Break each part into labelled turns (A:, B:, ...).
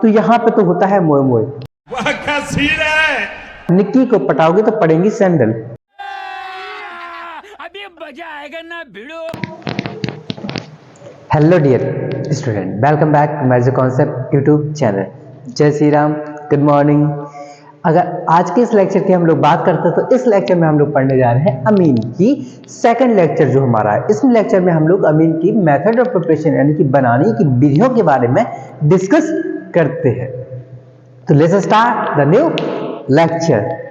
A: तो यहाँ पे तो होता है मोए मोए।
B: वाह क्या सीन है।
A: निक्की को पटाओगे तो पड़ेंगी सैंडल।
C: अभी मजा आएगा ना भिड़ो।
A: Hello dear student, welcome back to magic concept YouTube channel. जय श्री राम, गुड मॉर्निंग। अगर आज के इस लेक्चर की हम लोग बात करते हैं तो इस लेक्चर में हम लोग पढ़ने जा रहे हैं अमीन की सेकंड लेक्चर जो हमारा है। इस लेक्चर में हम लोग अमीन की मेथड ऑफ प्रिपरेशन यानी कि बनाने की विधियों के बारे में डिस्कस करते हैं। तो let's start the new lecture.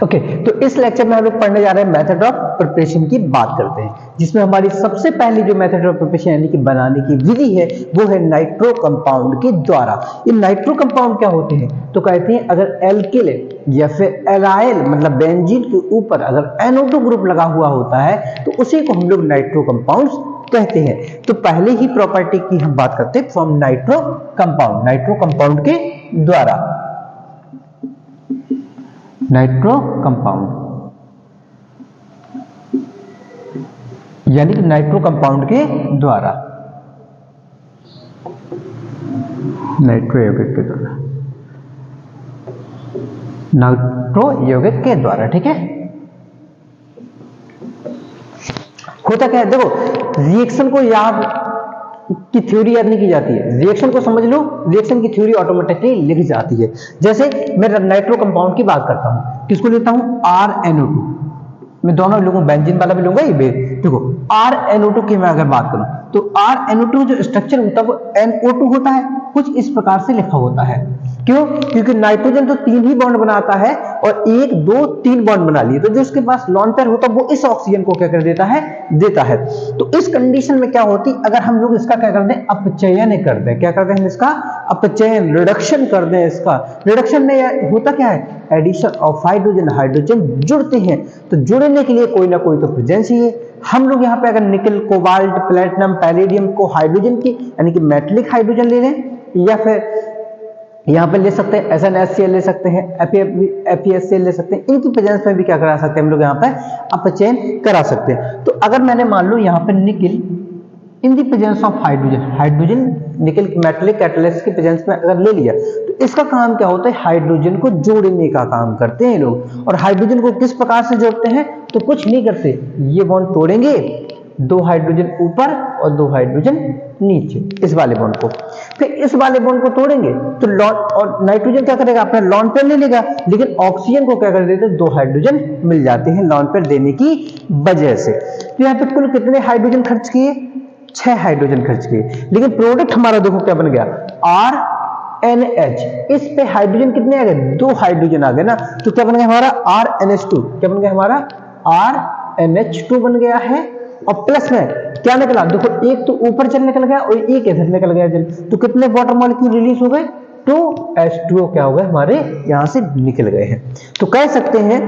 A: Okay, तो इस लेक्चर में हम लोग पढ़ने जा रहे हैं मेथड ऑफ प्रिपरेशन की बात करते हैं, जिसमें हमारी सबसे पहली जो मेथड ऑफ प्रिपरेशन यानी कि बनाने की विधि है वो है नाइट्रो कंपाउंड के द्वारा। ये नाइट्रो कंपाउंड क्या होते हैं? तो कहते हैं अगर एल्किल या फिर एराइल मतलब बेंजीन के ऊपर अगर NO2 ग्रुप लगा हुआ होता है तो उसी को हम लोग नाइट्रो कंपाउंड्स कहते हैं। तो पहले ही प्रॉपर्टी की हम बात करते हैं फ्रॉम नाइट्रो कंपाउंड के द्वारा। नाइट्रो कंपाउंड यानी कि नाइट्रो कंपाउंड के द्वारा, नाइट्रो यौगिक के द्वारा, नाइट्रो यौगिक के द्वारा। ठीक है, होता क्या है देखो, रिएक्शन को याद की थ्योरी याद नहीं की जाती है, रिएक्शन को समझ लो, रिएक्शन की थ्योरी ऑटोमेटिकली लिख जाती है। जैसे मैं नाइट्रो कंपाउंड की बात करता हूं, किसको लेता हूं? RNO2। मैं दोनों लूंगा, बेंजीन वाला भी लूंगा, ये भी। देखो RNO2 की मैं अगर बात करूं तो RNO2 जो स्ट्रक्चर होता है वो NO2 होता है, कुछ इस प्रकार से लिखा होता है। क्यों? क्योंकि नाइट्रोजन तो 3 ही बॉन्ड बनाता है और 1 2 3 बॉन्ड बना लिए, तो जो उसके पास लॉन पेयर होता है वो इस ऑक्सीजन को क्या कर देता है? देता है। तो इस कंडीशन में क्या होती, अगर हम लोग इसका क्या कर दें? अपचयन कर दें। क्या कर दें हम इसका? अपचयन, रिडक्शन कर दें इसका। रिडक्शन में होता क्या है? एडिशन ऑफ हाइड्रोजन, हाइड्रोजन जुड़ते हैं, तो जुड़ने के लिए कोई ना कोई तो प्रेजेंस ही है। हम लोग यहाँ पे अगर निकल, कोबाल्ट, प्लेटिनम, पैलेडियम को हाइड्रोजन की यानी कि मेटलिक हाइड्रोजन ले लें, या फिर यहाँ पे ले सकते हैं SnHCl ले सकते हैं, FeSCl ले सकते हैं, इनकी प्रेजेंस में भी क्या करा सकते हैं हम लोग यहाँ पे? अपचयन करा सकते हैं। तो अगर मैंने मान लो यहाँ पे निकल इन दी प्रेजेंस ऑफ हाइड्रोजन निकल मेटलिक कैटलिस्ट की प्रेजेंस में अगर ले लिया तो इसका काम क्या होता है? हाइड्रोजन को जोड़ने का काम करते हैं लोग। और हाइड्रोजन को किस प्रकार से जोड़ते हैं? तो कुछ नहीं करते, ये बॉन्ड तोड़ेंगे, 2 हाइड्रोजन ऊपर और 2 हाइड्रोजन नीचे, इस वाले बॉन्ड को। फिर इस वाले बॉन्ड को तोड़ेंगे तो लॉन, और नाइट्रोजन क्या करेगा? अपना लॉन पेयर ले लेगा, लेकिन ऑक्सीजन को क्या कर देते हैं? 2 हाइड्रोजन मिल जाते हैं लॉन पेयर देने की वजह से। तो यहाँ पे कुल कितने हाइड्रोजन खर्च किए? 6 हाइड्रोजन खर्च किए, लेकिन प्रोडक्ट हमारा देखो क्या बन गया? RNH। इस पे हाइड्रोजन कितने आ गए? 2 हाइड्रोजन आ गए ना, तो क्या बन गया हमारा? RNH2। क्या बन गया हमारा? RNH2 बन गया है। और प्लस में क्या निकला? देखो, एक तो ऊपर जल निकल गया और एक इधर निकल गया जल, तो कितने वाटर मॉलिक्यूल रिलीज हो गए? 2H2O क्या हो गए? हमारे यहां से निकल गए हैं। तो कह सकते हैं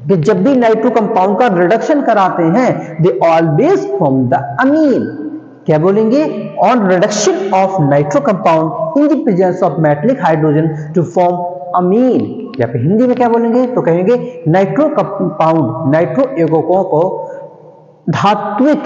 A: कि जब भी नाइट्रो कंपाउंड का रिडक्शन कराते हैं they always form the amine. क्या बोलेंगे? On reduction of nitro compound in the presence of metallic hydrogen to form amine, या फिर हिंदी में क्या बोलेंगे? तो कहेंगे नाइट्रो कंपाउंड, नाइट्रो यौगिकों को धात्विक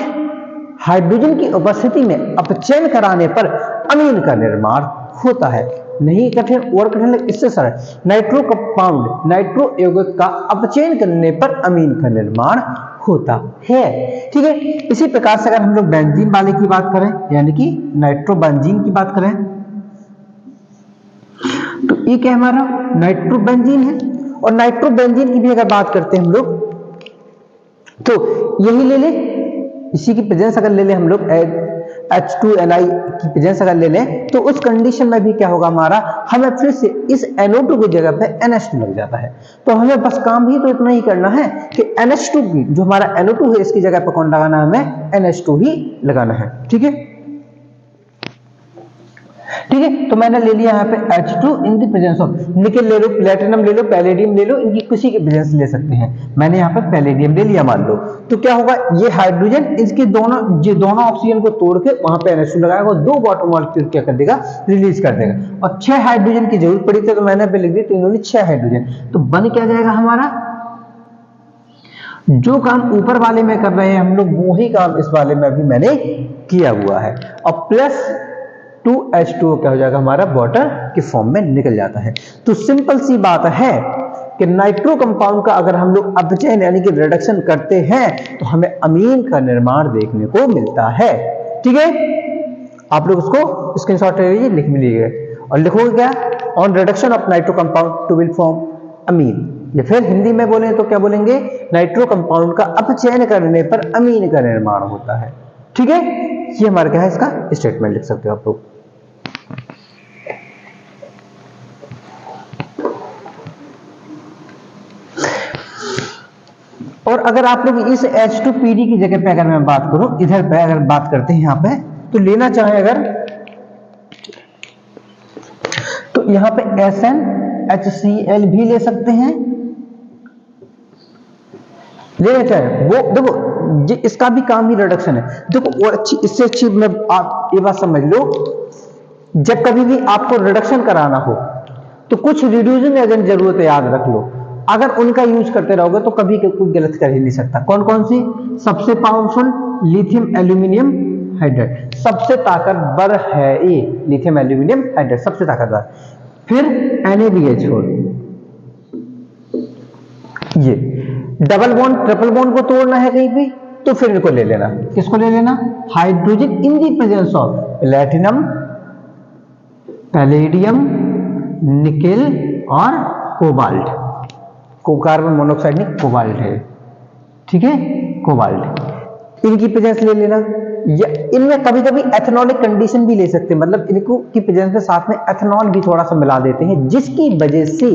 A: हाइड्रोजन की उपस्थिति में अपचयन कराने पर अमीन का निर्माण होता है। नहीं कठिन और कठिन, इससे सरल। नाइट्रो कंपाउंड, नाइट्रो यौगिक का अपचयन करने पर अमीन का निर्माण होता है। ठीक है, इसी प्रकार से अगर हम लोग बेंजीन वाले की बात करें यानी कि नाइट्रो बेंजीन की बात करें तो ये क्या हमारा? नाइट्रो बेंजीन है। और नाइट्रो बेंजीन की भी अगर बात करते हैं हम लोग तो यही ले ले, इसी की प्रेजेंस अगर ले ले हम लोग, H2Ni की प्रेजेंस अगर ले लें तो उस कंडीशन में भी क्या होगा हमारा? हमें फिर से इस NO2 की जगह पे NH2 लग जाता है। तो हमें बस काम ही तो इतना ही करना है कि NH2 की जो हमारा NO2 है इसकी जगह पे कौन लगाना है? हमें NH2 ही लगाना है। ठीक है, ठीक है, तो मैंने ले लिया यहाँ पे H2 in the presence of निकल ले लो, प्लेटिनम ले लो, पैलेडियम ले लो, इनकी किसी की प्रेजेंस ले सकते हैं। मैंने यहाँ पे पैलेडियम ले लिया मान लो, तो क्या होगा, ये हाइड्रोजन इसके दोनों ऑक्सीजन को तोड़ के वहां पे NH2 लगाएगा, 2 वाटर मॉलिक्यूल क्या कर देगा, रिलीज कर देगा। और 6 हाइड्रोजन की जरूरत पड़ी थी तो मैंने पे लिख दी, तो इन्होंने 6 हाइड्रोजन, तो बन क्या जाएगा हमारा, जो काम ऊपर वाले में कर रहे हैं हम लोग वही काम इस वाले में भी मैंने किया हुआ है। और प्लस 2H2O क्या हो जाएगा हमारा, वाटर के फॉर्म में निकल जाता है। तो सिंपल सी बात है कि नाइट्रो कंपाउंड का अगर हम लोग अपचयन यानी कि रिडक्शन करते हैं तो हमें अमीन का निर्माण देखने को मिलता है। ठीक है, आप लोग उसको स्क्रीनशॉट ले लीजिए, लिख लीजिए और लिखोगे क्या, on reduction of nitro compound to will form amine. या फिर हिंदी में बोले तो क्या बोलेंगे, नाइट्रो कंपाउंड का अपचयन करने पर अमीन का निर्माण होता है। ठीक है, ये हमारा क्या है, इसका स्टेटमेंट लिख सकते हो आप लोग। और अगर आप लोग इस H2PD की जगह पे अगर मैं बात करूं, इधर पे अगर बात करते हैं यहाँ पे, तो लेना चाहे अगर, तो यहाँ पे SnHCl भी ले सकते हैं, लेना चाहे वो, देखो ये इसका भी काम ही रिडक्शन है। देखो और अच्छी, इससे अच्छी मैं आप ये बात समझ लो, जब कभी भी आपको रिडक्शन कराना हो तो कुछ रिड्यूसिंग एजेंट जरूरत है, याद रख लो। अगर उनका यूज करते रहोगे तो कभी कोई गलत कर ही नहीं सकता। कौन कौन सी, सबसे पावरफुल लिथियम एल्यूमिनियम हाइड्राइड, सबसे ताकतवर है ये लिथियम एल्यूमिनियम हाइड्राइड, सबसे ताकतवर। फिर NaBH4, ये डबल बॉन्ड ट्रिपल बॉन्ड को तोड़ना है कहीं पे तो फिर इनको ले लेना, किसको ले लेना, hydrogen in the presence of platinum, palladium, nickel और कोबाल्ट। कार्बन मोनोऑक्साइड नहीं, कोबाल्ट है। ठीक है, कोबाल्ट, इनकी प्रेजेंस ले लेना। या इनमें कभी कभी एथेनॉलिक कंडीशन भी ले सकते हैं, मतलब इनको की प्रेजेंस के साथ में एथेनॉल भी थोड़ा सा मिला देते हैं, जिसकी वजह से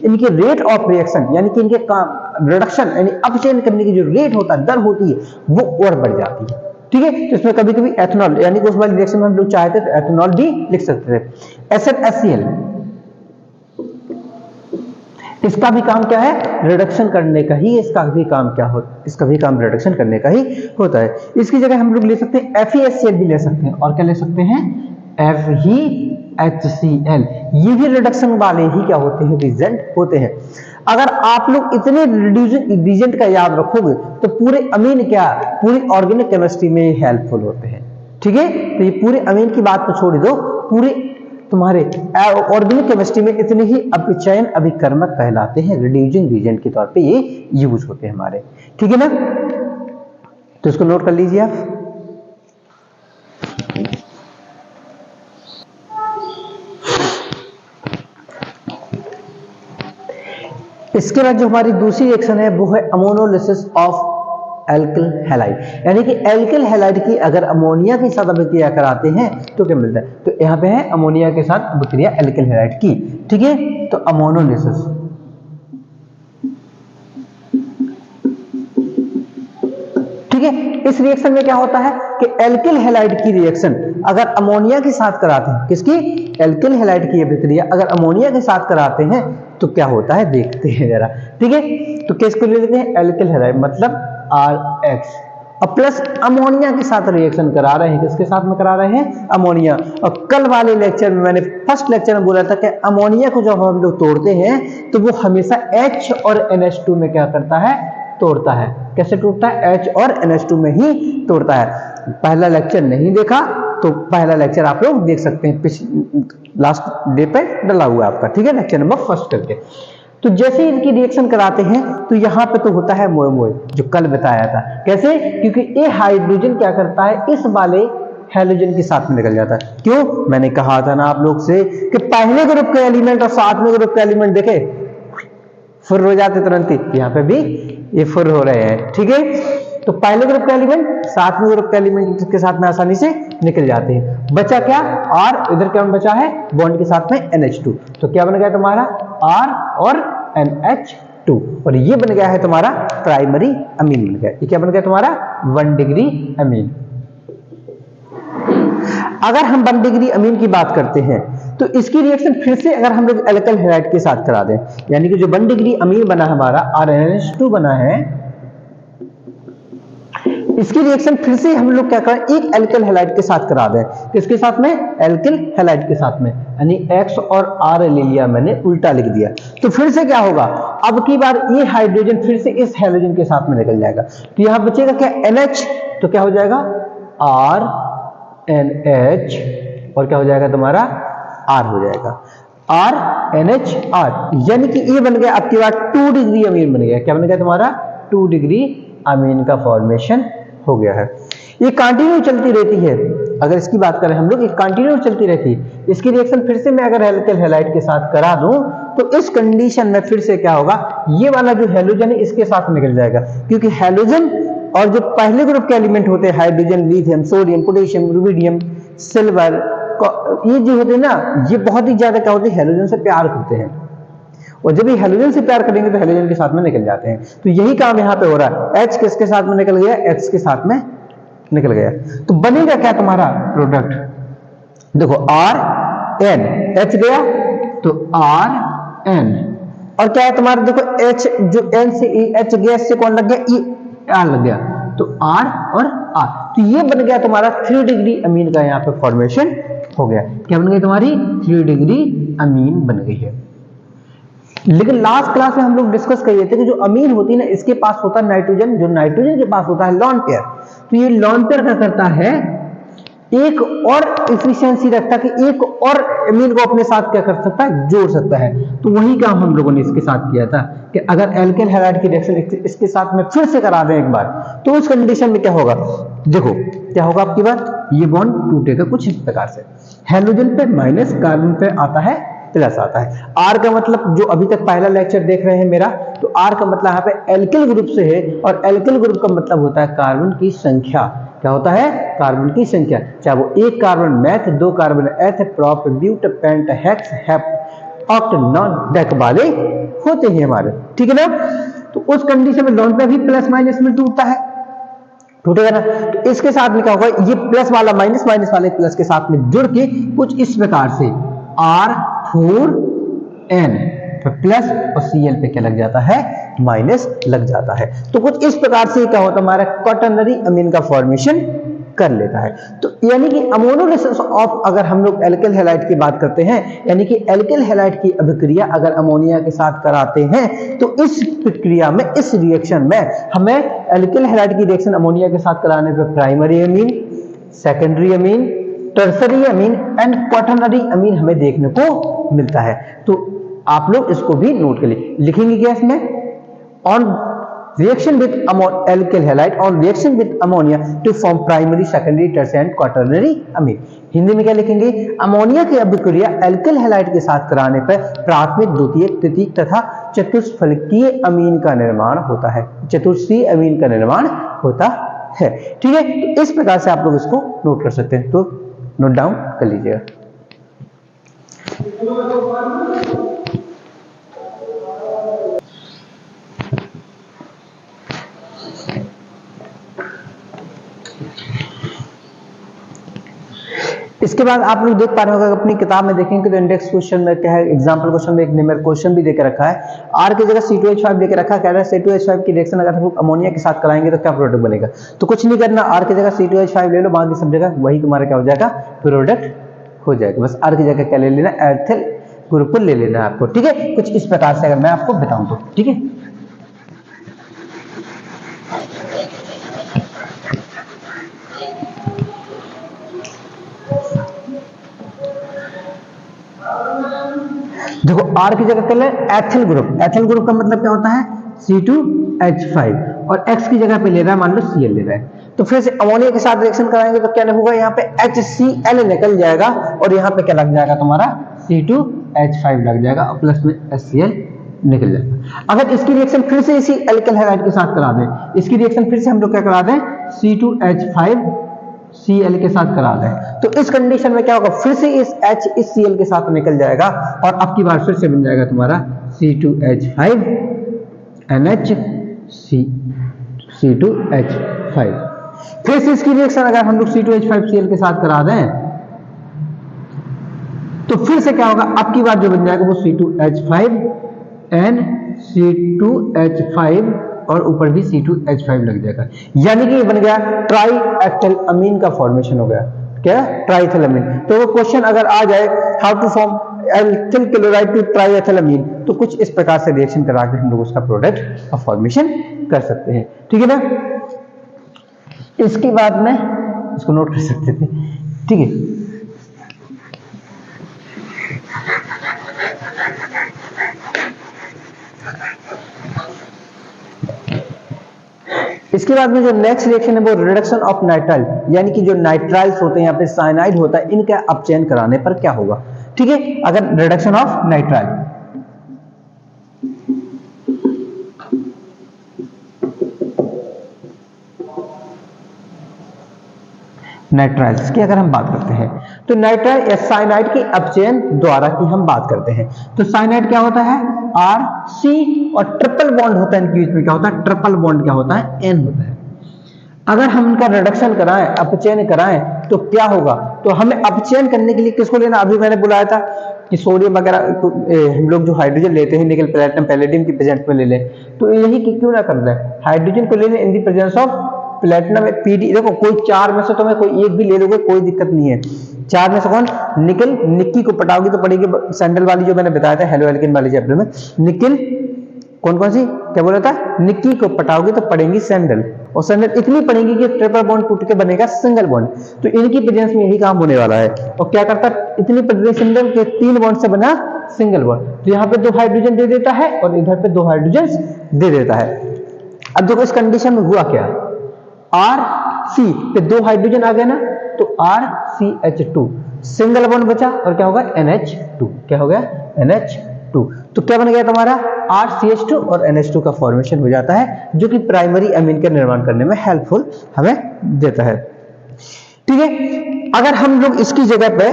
A: इनके रेट ऑफ रिएक्शन यानी कि इनके रिडक्शन यानी अपचयन करने की जो रेट होता है, दर होती है, वो और बढ़ जाती है। ठीक है, तो इसमें कभी कभी एथेनॉल यानी कि उस वाली रिएक्शन में हम लोग चाहते तो एथेनॉल भी लिख सकते थे। SnHCl, इसका भी काम क्या है, रिडक्शन करने का ही, इसका भी काम क्या होता, इसका भी काम रिडक्शन करने का ही होता है। इसकी जगह हम लोग ले सकते हैं FeHCl भी ले सकते हैं, और क्या ले सकते हैं, FeHCl, ये भी रिडक्शन वाले ही क्या होते हैं, रिजेंट होते हैं। अगर आप लोग इतने रिजेंट का याद रखोगे तो पूरे अमीन क्या, पूरी ऑर्गेनिक केमिस्ट्री में हेल्पफुल होते हैं। ठीक है, तो ये पूरे अमीन की बात तो छोड़ दो, पूरे तुम्हारे ऑर्गेनिक केमिस्ट्री में इतने ही अपचयन अभिकर्मक कहलाते हैं, रिड्यूसिंग रिजेंट के तौर पे ये यूज होते हैं हमारे। ठीक है ना, तो इसको नोट कर लीजिए आप। इसके बाद जो हमारी दूसरी रिएक्शन है वो है अमोनोलिसिस ऑफ एल्किल हैलाइड, यानी कि एल्किल हैलाइड की अगर अमोनिया के साथ अभिक्रिया कराते हैं तो क्या मिलता है, तो यहाँ पे है अमोनिया के साथ अभिक्रिया एल्किल हैलाइड की। ठीक है, तो अमोनोलिसिस, ठीक है, इस रिएक्शन में क्या होता है कि एल्किल हैलाइड की रिएक्शन अगर अमोनिया के साथ कराते हैं, किसकी, एल्किल हैलाइड की अभिक्रिया अगर अमोनिया के साथ कराते हैं तो क्या होता है, देखते हैं जरा। ठीक है, तो किसको ले लेते हैं, एल्किल हैलाइड मतलब RH, और प्लस अमोनिया के साथ रिएक्शन करा रहे हैं, किसके साथ में करा रहे हैं, अमोनिया। और कल वाले लेक्चर में मैंने फर्स्ट लेक्चर में बोला था कि अमोनिया को जब हम लोग तोड़ते हैं तो वो हमेशा H और NH2 में क्या करता है, तोड़ता है। कैसे टूटता है, H और NH2 में ही तोड़ता है। पहला लेक्चर नहीं देखा तो पहला लेक्चर आप लोग देख सकते हैं, लास्ट डे पे डला हुआ है आपका। ठीक है, लेक्चर नंबर फर्स्ट करके। तो जैसे इनकी रिएक्शन कराते हैं तो यहाँ पे तो होता है मोए मोए, जो कल बताया था। कैसे, क्योंकि ये हाइड्रोजन क्या करता है, इस वाले हैलोजन के साथ में निकल जाता है। क्यों, मैंने कहा था ना आप लोग से कि पहले ग्रुप के एलिमेंट और सातवें ग्रुप के एलिमेंट देखे फुर हो जाते तुरंत ही, यहाँ पे भी ये फुर हो रहे हैं। ठीक है, तो पहले ग्रुप का एलिमेंट सातवें ग्रुप के एलिमेंट के साथ में आसानी से निकल जाते हैं। बचा क्या, R, इधर क्या बचा है, बॉन्ड के साथ में NH2, तो क्या बन गया तुम्हारा R और NH2, और ये बन गया है तुम्हारा प्राइमरी अमीन बन गया। ये क्या बन गया तुम्हारा 1 डिग्री अमीन। अगर हम 1 डिग्री अमीन की बात करते हैं तो इसकी रिएक्शन फिर से अगर हम लोग एल्किल हैलाइड के साथ करा दें, यानी कि जो 1 डिग्री अमीन बना हमारा RnH2 बना है, इसकी रिएक्शन फिर से हम लोग क्या करें, एक एल्किल हैलाइड के साथ करा दें। किसके साथ में? एल्किल हैलाइड के साथ में, यानी X और R ले लिया मैंने, उल्टा लिख दिया। तो फिर से क्या होगा, अब की बार ये हाइड्रोजन फिर से इस हैलोजन के साथ में निकल जाएगा, तो यहां बचेगा क्या, NH, तो क्या हो जाएगा RNH, और क्या हो जाएगा तुम्हारा R हो जाएगा, RNHR, यानी कि ये बन गया आपकी बात 2 डिग्री अमीन बन गया। क्या बन गया तुम्हारा? 2 डिग्री अमीन का फॉर्मेशन हो गया है। ये कंटिन्यू चलती रहती है, अगर इसकी बात करें हम लोग, ये कंटिन्यू चलती रहती है। इसकी रिएक्शन फिर से मैं अगर एल्किल हैलाइड के साथ करा दूं तो इस कंडीशन में फिर से क्या होगा, ये वाला जो हैलोजन है इसके साथ निकल जाएगा, क्योंकि हैलोजन और जो पहले ग्रुप के एलिमेंट होते हैं, hydrogen, lithium, sodium, potassium, rubidium, silver, ये जो होते हैं ना, ये बहुत ही ज्यादा क्या होते हैं, हैलोजन से प्यार करते हैं, और जब ये हैलोजन से प्यार करेंगे तो हैलोजन के साथ में निकल जाते हैं। तो यही काम यहाँ पे हो रहा है, H किसके साथ में निकल गया, X के साथ में निकल गया। तो बनेगा क्या तुम्हारा प्रोडक्ट, देखो RN, H गया तो RN, और क्या है तुम्हारा, देखो H जो N से H गया, इससे कौन लग गया, E R लग गया, तो R और R, तो ये बन गया तुम्हारा 3 डिग्री अमीन का यहाँ पे फॉर्मेशन हो गया। क्या बन गई तुम्हारी? 3 डिग्री अमीन बन गई है। लेकिन लास्ट क्लास में हम लोग डिस्कस कर रहे थे कि जो अमीन होती है ना, इसके पास होता है नाइट्रोजन, जो नाइट्रोजन के पास होता है लॉन पेयर, तो ये लॉन पेयर क्या करता है, एक और इफिशियंसी रखता है कि एक और अमीन को अपने साथ क्या कर सकता है, जोड़ सकता है। तो वही काम हम लोगों ने इसके साथ किया था कि अगर एल्किल हैलाइड की रिएक्शन इसके साथ में फिर से करा दें एक बार, तो उस कंडीशन में क्या होगा, देखो क्या होगा आपकी बात, ये बॉन्ड टूटेगा कुछ इस प्रकार से, हैलोजन पे माइनस, कार्बन पे आता है प्लस आता है। R का मतलब, जो अभी तक पहला लेक्चर देख रहे हैं मेरा, तो R का मतलब यहाँ पे एल्किल ग्रुप से है, और एल्किल ग्रुप का मतलब होता है कार्बन की संख्या। क्या होता है? कार्बन की संख्या, चाहे वो एक carbon meth, 2 carbon eth, prop, but, pent, hex, hept, oct, non, dec वाले होते हैं हमारे, ठीक है ना। तो उस कंडीशन में लॉन पे भी प्लस माइनस में टूटता है, टूटेगा ना। तो इसके साथ में क्या होगा, ये प्लस वाला माइनस, माइनस वाले प्लस के साथ में जुड़ के कुछ इस प्रकार से R4N तो प्लस, और Cl पे क्या लग जाता है, माइनस लग जाता है। तो कुछ इस प्रकार से क्या होता है, हमारा क्वाटर्नरी अमीन का फॉर्मेशन कर लेता है। तो यानी कि अमोनोलिसिस ऑफ, अगर हम लोग एल्किल हैलाइड की बात करते हैं, यानी कि एल्किल हैलाइड की अभिक्रिया अगर अमोनिया के साथ कराते हैं, तो इस प्रक्रिया में, इस रिएक्शन में हमें एल्किल हैलाइड की रिएक्शन अमोनिया के साथ कराने पर primary amine, secondary amine, tertiary amine and quaternary amine हमें देखने को मिलता है। तो आप लोग इसको भी नोट कर लिखेंगे क्या इसमें, on reaction with alkyl halide, on reaction with ammonia to form primary, secondary, tertiary and quaternary amine. Hindi में क्या लिखेंगे, अमोनिया की अभिक्रिया एल्किल हैलाइड के साथ कराने पर प्राथमिक, द्वितीयक, तृतीयक तथा चतुष्फलकीय अमीन का निर्माण होता है, चतुर्थीय अमीन का निर्माण होता है, ठीक है। तो इस प्रकार से आप लोग इसको नोट कर सकते हैं, तो नोट डाउन कर लीजिएगा। इसके बाद आप लोग देख पा रहे होंगे, अपनी किताब में देखेंगे तो इंडेक्स क्वेश्चन में क्या है, एग्जांपल क्वेश्चन में एक न्यूमेरिकल क्वेश्चन भी देकर रखा है। R की जगह C2H5 देकर रखा है, कह रहा है C2H5 की रिएक्शन अगर हम अमोनिया के साथ कराएंगे तो क्या प्रोडक्ट बनेगा। तो कुछ नहीं करना, R की जगह C2H5 ले लो, बाकी सब जगह वही तुम्हारा क्या हो जाएगा, प्रोडक्ट हो जाएगा। बस R की जगह क्या ले लेना, एल्किल ग्रुप ले लेना है आपको, ठीक है। कुछ इस प्रकार से अगर मैं आपको बताऊं तो, ठीक है। देखो R की जगह कर ले एथिल ग्रुप, एथिल ग्रुप का मतलब क्या होता है, C2H5, और X की जगह पे ले रहा है, मान लो Cl ले रहा है। तो फिर से अमोनिया के साथ रिएक्शन कराएंगे तो क्या होगा, यहाँ पे HCl निकल जाएगा, और यहाँ पे क्या लग जाएगा तुम्हारा, C2H5 लग जाएगा, और प्लस में HCl निकल जाएगा। अगर इसकी रिएक्शन फिर से इसी एल्किल हैलाइड के साथ करा दें, इसकी रिएक्शन फिर से हम लोग क्या करा दें, C2H5 Cl के साथ करा दें, तो इस कंडीशन में क्या होगा, फिर से इस H इस Cl के साथ निकल जाएगा, और अब की बार फिर से बन जाएगा तुम्हारा C2H5NH C2H5। फिर से इसकी रिएक्शन अगर हम लोग C2H5Cl के साथ करा दें तो फिर से क्या होगा, अब की बार जो बन जाएगा वो C2H5 NC2H5 और ऊपर भी C2H5 लग जाएगा, यानी कि ये बन गया ट्राई एथिल अमीन का फॉर्मेशन हो गया। क्या, ट्राईएथिलअमीन। तो वो क्वेश्चन अगर आ जाए how to form ethyl chloride to triethylamine, तो कुछ इस प्रकार से रिएक्शन करा के हम लोग उसका प्रोडक्ट का फॉर्मेशन कर सकते हैं, ठीक है ना। इसके बाद में इसको नोट कर सकते थे, ठीक है। इसके बाद में जो नेक्स्ट रिएक्शन है वो रिडक्शन ऑफ नाइट्राइल, यानी कि जो नाइट्राइल्स होते हैं, यहाँ पे साइनाइड होता है, इनका अपचयन कराने पर क्या होगा, ठीक है। अगर रिडक्शन ऑफ नाइट्राइल, नाइट्राइल्स की अगर हम बात करते हैं तो नाइट्राइल या साइनाइड के अपचयन द्वारा की हम बात करते हैं। तो साइनाइड क्या होता है, RC, और ट्रिपल बॉन्ड होता है इनके बीच में, क्या होता है, ट्रिपल बॉन्ड क्या होता है, N होता है। अगर हम इनका रिडक्शन कराएं, अपचयन कराएं, तो क्या होगा, तो हमें अपचयन करने के लिए किसको लेना, अभी मैंने बुलाया था कि सोडियम वगैरह हम लोग जो हाइड्रोजन लेते हैं निकल प्लेटिनम पैलेडियम की प्रेजेंस में ले लें, तो यही क्यों ना कर लें, हाइड्रोजन को ले लें in the presence of platinum PD। देखो कोई चार में से तुम्हें कोई एक भी ले लोगे कोई दिक्कत नहीं है। चार में से कौन, निकल, निक्की को पटाओगी तो पड़ेगी सैंडल वाली जो मैंने बताया था हेलो एल्केन वाली चैप्टर में, निकल कौन कौन सी, क्या बोला था, निक्की को पटाओगी तो पड़ेंगी सैंडल, और सैंडल इतनी पड़ेंगी कि ट्रिपल बॉन्ड टूट के बनेगा सिंगल बॉन्ड। तो इनकी प्रेजेंस में यही काम होने वाला है। और क्या करता है, इतनी प्रेजेंस के 3 बॉन्ड से बना सिंगल बॉन्ड, तो यहाँ पे 2 हाइड्रोजन दे देता है और इधर पे 2 हाइड्रोजन दे देता है। अब देखो इस कंडीशन में हुआ क्या, RC पे 2 हाइड्रोजन आ गए ना, तो RCH2 सिंगल बॉन्ड बचा और क्या होगा, NH2, क्या हो गया, NH2। तो क्या बन गया तुम्हारा, RCH2 और NH2 का फॉर्मेशन हो जाता है, जो कि प्राइमरी अमीन का निर्माण करने में हेल्पफुल हमें देता है, ठीक है। अगर हम लोग इसकी जगह पे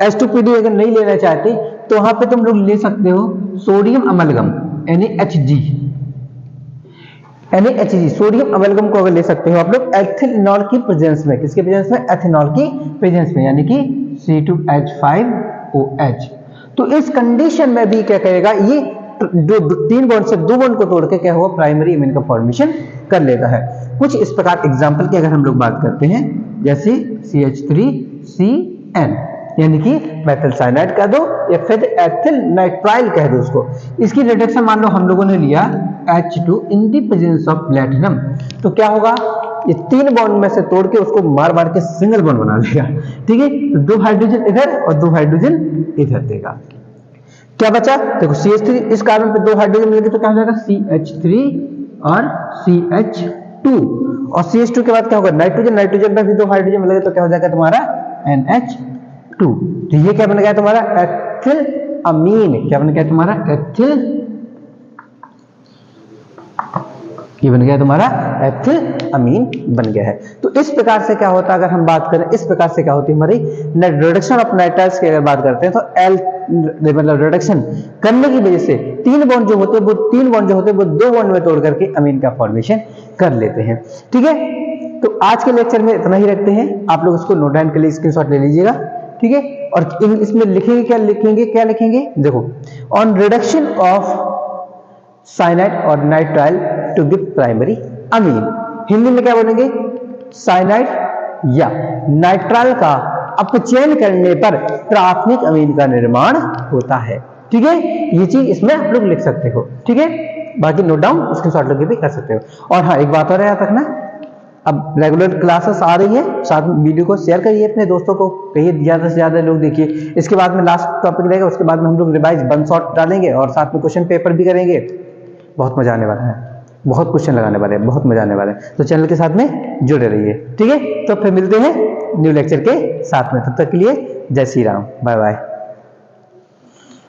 A: H2PD अगर नहीं लेना चाहते तो वहां पे तुम लोग ले सकते हो sodium amalgam NaHG, sodium amalgam को अगर ले सकते हो आप लोग एथिनॉल की प्रेजेंस में, किसके प्रेजेंस में, एथिनॉल की प्रेजेंस में, यानी कि C2H5OH। तो इस कंडीशन में भी क्या करेगा, ये जो 3 बॉन्ड से 2 बॉन्ड को तोड़ के क्या होगा, प्राइमरी अमीन का फॉर्मेशन कर लेता है। कुछ इस प्रकार एग्जांपल की अगर हम लोग बात करते हैं, जैसे CH3CN, यानी कि मेथल साइनाइड कह दो या फिर एथिल नाइट्राइल कह दो उसको। इसकी रिडक्शन मान लो हम लोगों ने लिया H2 in the presence of platinum, तो क्या होगा, ये 3 बॉन्ड में से तोड़ के उसको मार मार के सिंगल बॉन्ड बना देगा, ठीक है। तो 2 हाइड्रोजन इधर और 2 हाइड्रोजन इधर देगा। क्या बचा, देखो CH3, इस कार्बन पे 2 हाइड्रोजन मिलेंगे तो क्या हो जाएगा, CH3 और CH2, और CH2 के बाद क्या होगा, नाइट्रोजन, नाइट्रोजन में भी 2 हाइड्रोजन मिलेंगे तो क्या हो जाएगा तुम्हारा NH2। तो ये क्या बन गया तुम्हारा, एथिल अमीन, क्या बन गया तुम्हारा, एथिल, ये बन गया तुम्हारा एथिल अमीन बन गया है। तो इस प्रकार से क्या होता है, अगर हम बात करें इस प्रकार से क्या होती है हमारी रिडक्शन ऑफ नाइट्राइल्स की अगर बात करते हैं, तो मतलब रिडक्शन करने की वजह से 3 बॉन्ड जो होते हैं वो 2 बॉन्ड में तोड़ करके अमीन का फॉर्मेशन कर लेते हैं, ठीक है। तो आज के लेक्चर में इतना ही रखते हैं, आप लोग इसको नोट डाउन के लिए स्क्रीनशॉट ले लीजिएगा, ठीक है। और इसमें लिखेंगे क्या लिखेंगे, देखो, ऑन रिडक्शन ऑफ साइनाइड और nitrile to give primary amine. Hindi में क्या बोलेंगे, साइनाइड या नाइट्राइल का अपचयन करने पर प्राथमिक अमीन का निर्माण होता है, ठीक है। ये चीज इसमें आप लोग लिख सकते हो, ठीक है। बाकी नोट डाउन स्क्रीनशॉट लेके भी कर सकते हो। और हाँ, एक बात और याद रखना, अब रेगुलर क्लासेस आ रही है, साथ में वीडियो को शेयर करिए अपने दोस्तों को, कहिए ज्यादा से ज्यादा लोग देखिए। इसके बाद में लास्ट टॉपिक रहेगा, उसके बाद में हम लोग रिवाइज 1 शॉट डालेंगे और साथ में क्वेश्चन पेपर भी करेंगे। बहुत मजा आने वाला है, बहुत क्वेश्चन लगाने वाले हैं, बहुत मजा आने वाला है। तो चैनल के साथ में जुड़े रहिए, ठीक है। तो फिर मिलते हैं न्यू लेक्चर के साथ में, तब तक के लिए जय श्री राम, बाय बाय।